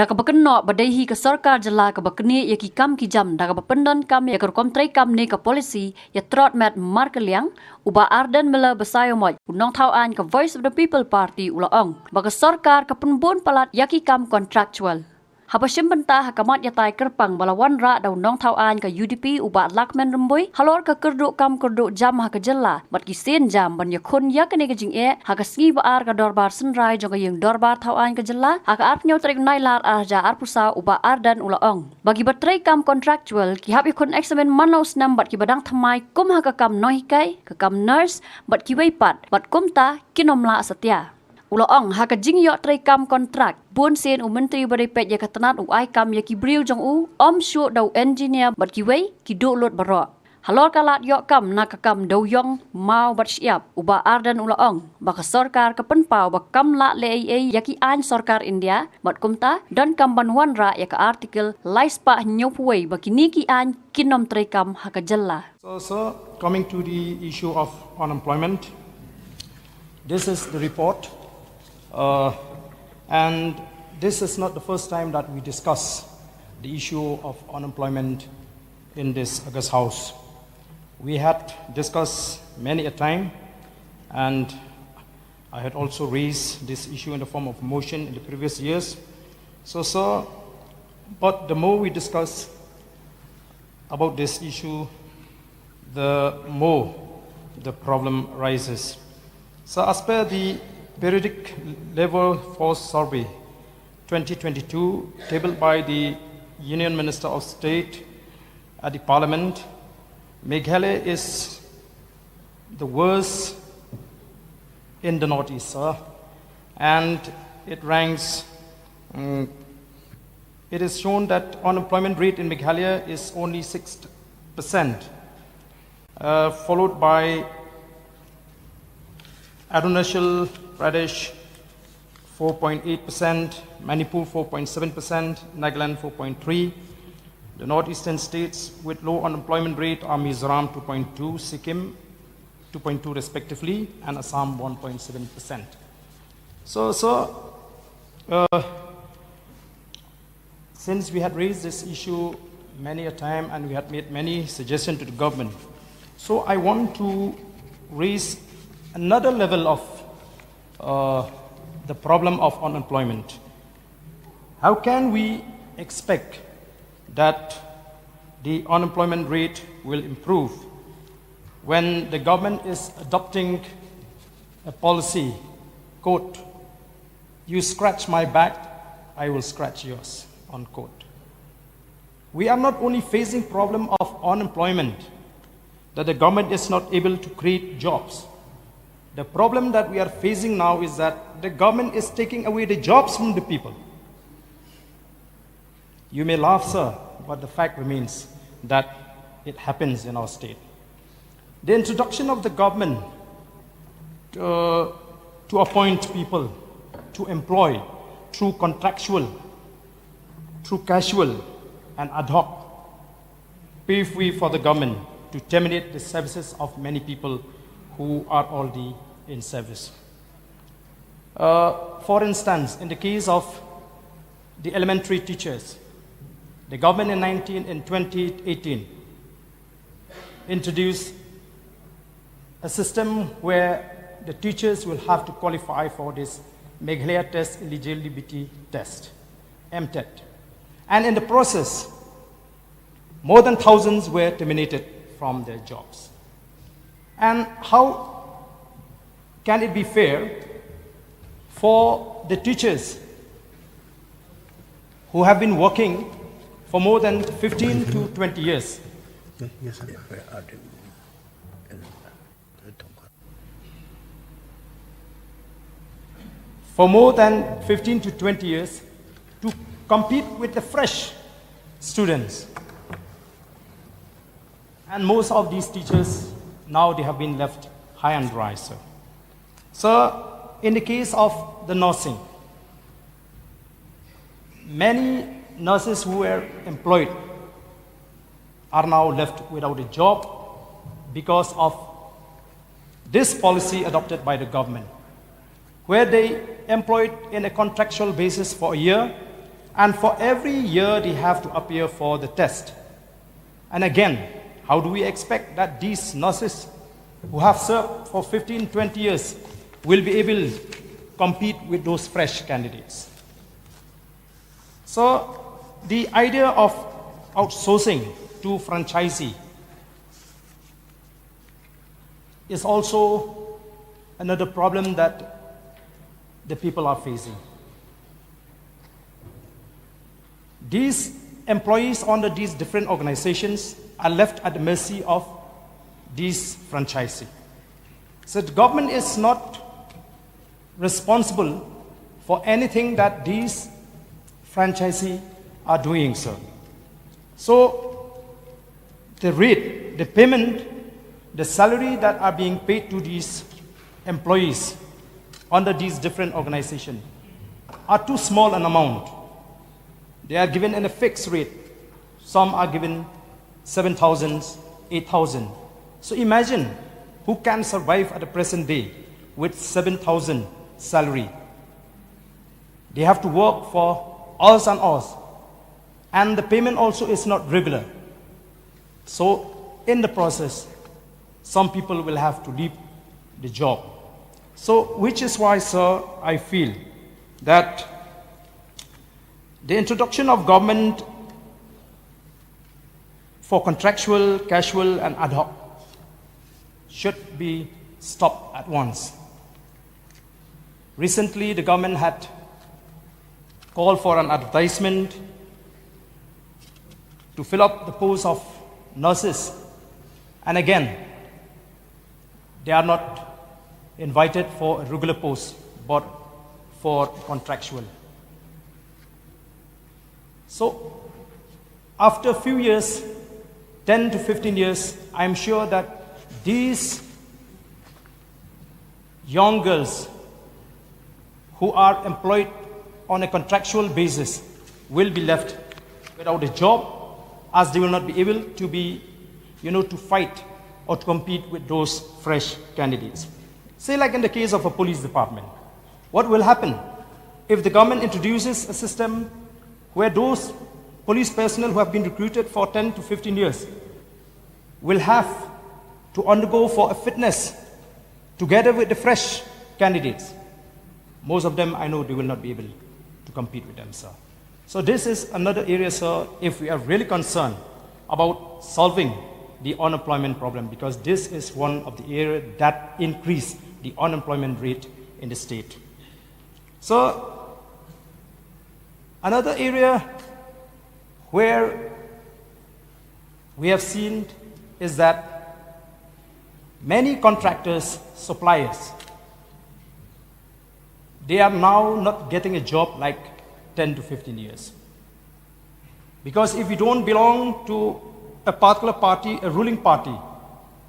Daga bakenno badaihi ke sarkar jala ke bakni ya ki kam ki jam daga bapendan kam ya ke komtrai kam ne ke polisi ya Trod met mar Kylliang uba arden mela besayo moj unong thau an ke Voice of the People Party ulaong baga sarkar ke penbun palat ya ki kam contractual Habashim bentah hakamat yatai kerpang balawan ra daw nong thau an ke UDP uba lakmen rembui halor ke kerduk kam kerduk jam ha ke jela bat ki sen jam ban ya khun ya ke ne ke jing e ha ke sngi ba ar ke dorbar senrai jong ke yang dorbar thau an ke jela ha ke art nyau trek nai lar ar ja ar pusa uba ar dan ulaong bagi batrai kam contractual ki hab ikun examen manos nam bat ki badang thamai kum ha ke kam noi kai ke kam nurse bat ki wei pat bat kum ta kinomla setia Ulaong ha ka jing yo trai kam kontrak bun sen u menteri badai pet ya katanat u ai kam ya ki briu jong u om shu dau engineer bat ki wei ki do lot barok halor kalat yo kam na ka kam Dewïong mau bat Shyiap uba ardan ulaong ba ka sarkar ka penpau ba kam la le ai ya ki an sarkar India bat kumta dan kam banwan ra ya ka artikel laispa nyopwei ba kini ki an kinom trai kam ha ka jella So coming to the issue of unemployment, this is the report. And this is not the first time that we discuss the issue of unemployment in this August House. We had discussed many a time, and I had also raised this issue in the form of motion in the previous years. But the more we discuss about this issue, the more the problem rises. So as per the Periodic Labor Force Survey 2022 tabled by the Union Minister of State at the Parliament, Meghalaya is the worst in the Northeast, and it ranks. It is shown that unemployment rate in Meghalaya is only 6%, followed by Arunachal Pradesh 4.8%, Manipur 4.7%, Nagaland 4.3%. The northeastern states with low unemployment rate are Mizoram 2.2%, Sikkim 2.2% respectively, and Assam 1.7%. Since we had raised this issue many a time and we had made many suggestions to the government, so I want to raise another level of the problem of unemployment. How can we expect that the unemployment rate will improve when the government is adopting a policy, quote, "You scratch my back, I will scratch yours," unquote. We are not only facing problem of unemployment, that the government is not able to create jobs. The problem that we are facing now is that the government is taking away the jobs from the people. You may laugh, sir, but the fact remains that it happens in our state. The introduction of the government to appoint people, to employ through contractual, through casual and ad hoc, pave way for the government to terminate the services of many people who are already in service. For instance, in the case of the elementary teachers, the government in 2018 introduced a system where the teachers will have to qualify for this Meghalaya Test Eligibility Test, MTET. And in the process, more than thousands were terminated from their jobs. And how can it be fair for the teachers who have been working for more than 15 to 20 years? For more than 15 to 20 years to compete with the fresh students. And most of these teachers, now they have been left high and dry, sir. So, in the case of the nursing, many nurses who were employed are now left without a job because of this policy adopted by the government, where they employed in a contractual basis for a year, And for every year, they have to appear for the test. And again, how do we expect that these nurses who have served for 15, 20 years will be able to compete with those fresh candidates? So the idea of outsourcing to franchisee is also another problem that the people are facing. These employees under these different organizations are left at the mercy of these franchisee. So the government is not responsible for anything that these franchisee are doing, sir. So the rate, the payment, the salary that are being paid to these employees under these different organizations are too small an amount. They are given in a fixed rate. Some are given 7,000, 8,000. So imagine who can survive at the present day with 7,000 salary. They have to work for hours and hours. And the payment also is not regular. So in the process, some people will have to leave the job. So which is why, sir, I feel that the introduction of government for contractual, casual, and ad hoc should be stopped at once. Recently, the government had called for an advertisement to fill up the posts of nurses. And again, they are not invited for a regular post, but for contractual. So, after a few years, 10 to 15 years, I'm sure that these young girls who are employed on a contractual basis will be left without a job, as they will not be able to be, to fight or to compete with those fresh candidates. Say like in the case of a police department, what will happen if the government introduces a system where those police personnel who have been recruited for 10 to 15 years will have to undergo for a fitness together with the fresh candidates? Most of them, I know, they will not be able to compete with them, sir. So this is another area, sir, if we are really concerned about solving the unemployment problem, because this is one of the areas that increase the unemployment rate in the state. So another area where we have seen is that many contractors, suppliers, they are now not getting a job like 10 to 15 years. Because if you don't belong to a particular party, a ruling party,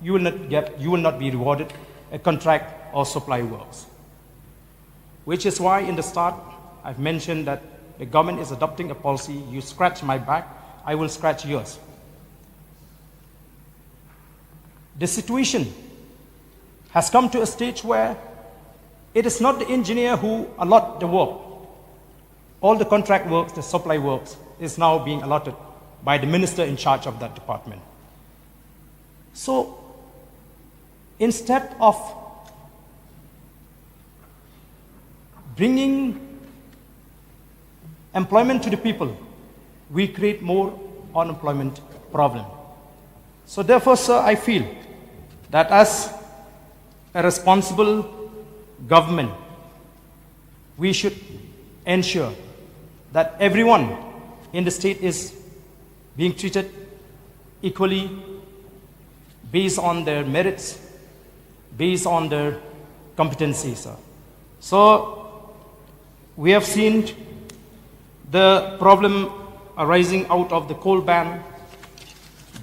you will not be rewarded a contract or supply works. Which is why in the start, I've mentioned that the government is adopting a policy, you scratch my back, I will scratch yours. The situation has come to a stage where it is not the engineer who allot the work. All the contract works, the supply works, is now being allotted by the minister in charge of that department. So, instead of bringing employment to the people, we create more unemployment problem. So therefore, sir, I feel that as a responsible government, we should ensure that everyone in the state is being treated equally based on their merits, based on their competencies, sir. So we have seen the problem arising out of the coal ban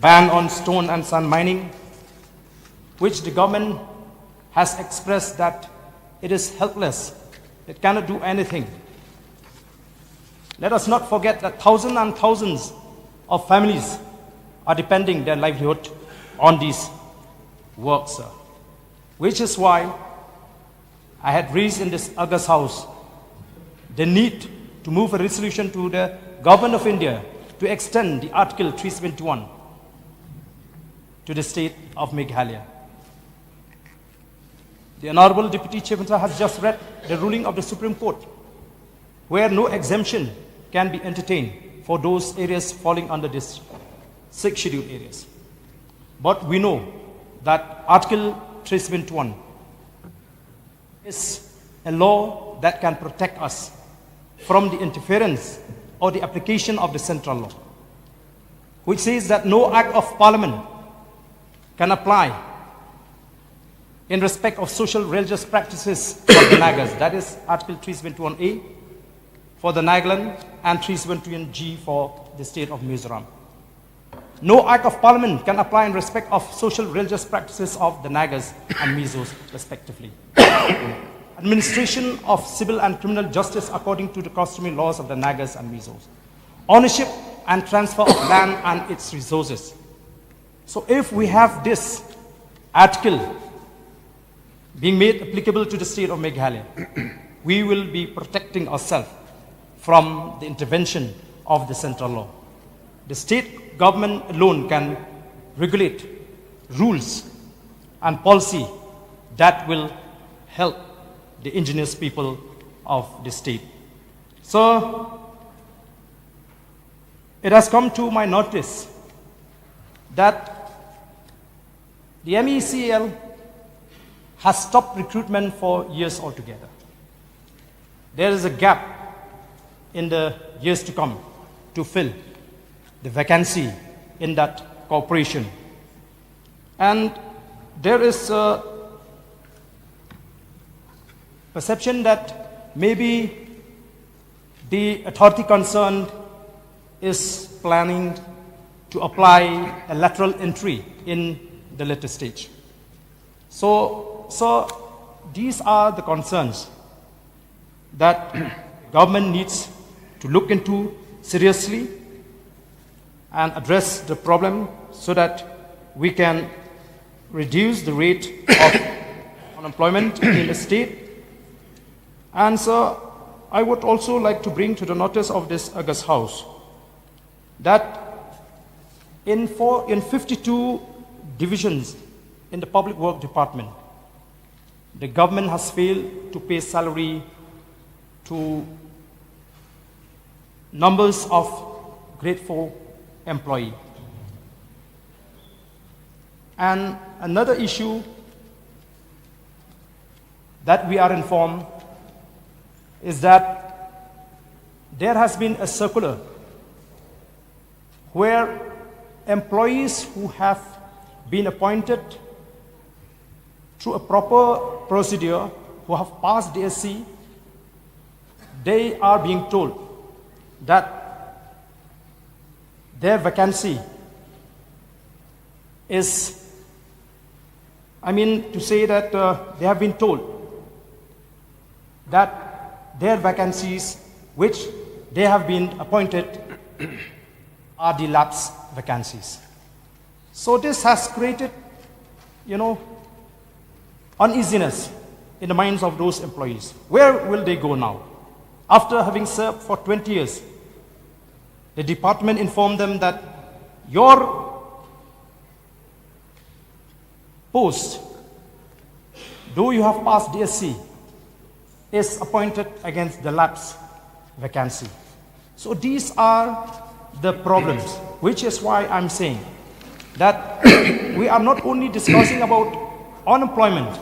on stone and sand mining, which the government has expressed that it is helpless, it cannot do anything. Let us not forget that thousands and thousands of families are depending their livelihood on these works, sir. Which is why I had raised in this August House the need to move a resolution to the Government of India to extend the Article 371 to the state of Meghalaya. The Honorable Deputy Chief Minister has just read the ruling of the Supreme Court, where no exemption can be entertained for those areas falling under this 6 scheduled areas. But we know that Article 371 is a law that can protect us from the interference or the application of the central law, which says that no act of parliament can apply in respect of social religious practices of the Nagas. That is Article 371A for the Nagaland and 371G for the state of Mizoram. No act of parliament can apply in respect of social religious practices of the Nagas and Mizos respectively. Administration of civil and criminal justice according to the customary laws of the Nagas and Mizos. Ownership and transfer of land and its resources. So if we have this article being made applicable to the state of Meghalaya, we will be protecting ourselves from the intervention of the central law. The state government alone can regulate rules and policy that will help the indigenous people of the state. So it has come to my notice that the MECL has stopped recruitment for years altogether. There is a gap in the years to come to fill the vacancy in that corporation. And there is a perception that maybe the authority concerned is planning to apply a lateral entry in the later stage. So these are the concerns that government needs to look into seriously and address the problem so that we can reduce the rate of unemployment in the state. And so I would also like to bring to the notice of this August House that in 52 divisions in the public work department, the government has failed to pay salary to numbers of grade 4 employees. And another issue that we are informed is that there has been a circular where employees who have been appointed through a proper procedure, who have passed DSC, they are being told that their vacancy is, to say that they have been told that their vacancies which they have been appointed are the lapse vacancies. So this has created, uneasiness in the minds of those employees. Where will they go now? After having served for 20 years, the department informed them that your post, though you have passed DSC, is appointed against the lapse vacancy. So these are the problems, which is why I'm saying that we are not only discussing about unemployment,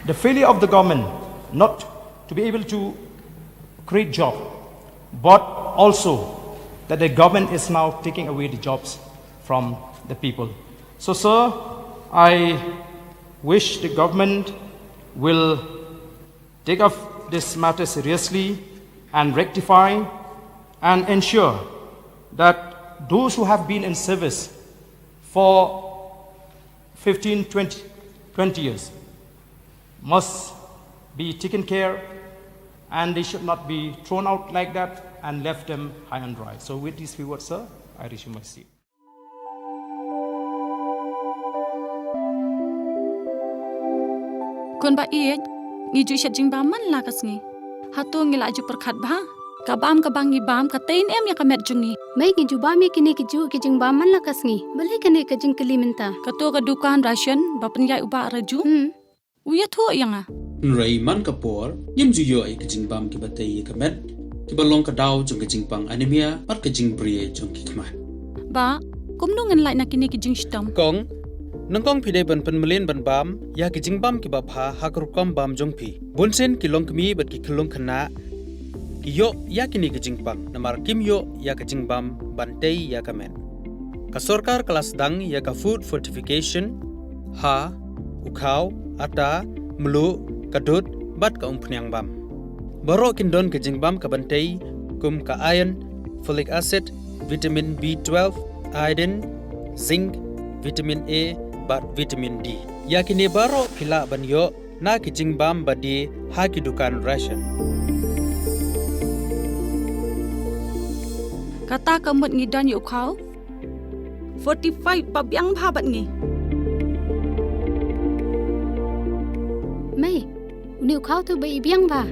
the failure of the government not to be able to create jobs, but also that the government is now taking away the jobs from the people. So, sir, I wish the government will take up this matter seriously and rectify and ensure that those who have been in service for 15, 20 years must be taken care, and they should not be thrown out like that and left them high and dry. So with these few words, sir, I resume my seat. Kon ba iet, ngi ju shet jing ba man la kas ngi. Hatu ngi la ju perkhat ba. kabam kabangi bam katain em ya kamet jungi Mai ki juba mi kini ki ju ki jing baman la kasngi balai kene ka jing keliminta kato ka dukan ration bapen yai uba raju uya tho yang Nrai man kapor yim ju yo ai kajing bam ki batay kamet ki balong ka daw jong kajing pang anemia pat kajing brie jong ki kman ba kumnu ngan lai na kini ki jing stam Kong nangkong pide ban penmelin ban bam ya kajing bam ki bapha hakrukom bam jong pi bunsen ki long kmi bat ki khulong khana ki yo ya kini kajing pang namar kim yo ya kajing bam bantei ya kamen ka sarkar kelas dang ya ka food fortification ha ukhaw ata melu kadut bat ka umpnyang bam baro kindon kajing bam ka bantei kum ka iron folic acid vitamin B12 iodine zinc vitamin A bat vitamin D yakini baro pila banyo na kajing bam badi ha ki dukan ration kata kamut ngidan yu khau 45 pabyang bhabat ngi Mai uni khau tu bai biang ba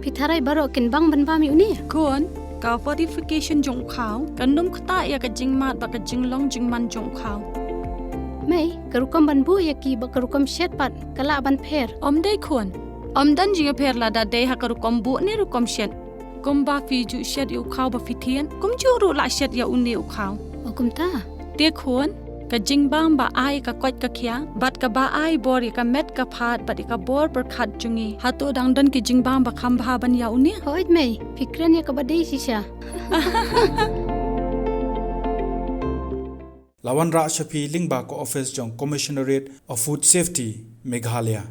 pitharai baro kin bang ban ba mi uni kon ka fortification jong khau kanum khata ya ka jing mat ba ka jing long jing man jong khau Mai karukam ban bu ya ki ba karukam shet pat kala ban pher om dei kon om dan jing pher la da dei ha ka rukom bu ni rukom shet kum ba fi ju shet yu khau ba fi thien kum ju ru la shet ya uni u khau okum ta te kon ka jing bam ba ai ka kwat ka khia bat ka ba ai bor ka met ka phat bat ka bor per khat jungi hato dang dan ki jing bam ba kham bha ban ya uni hoit mai fikran ya ka badai shisha Lawan Ra Shafi Lingba Ko Office Jong Commissionerate of Food Safety Meghalaya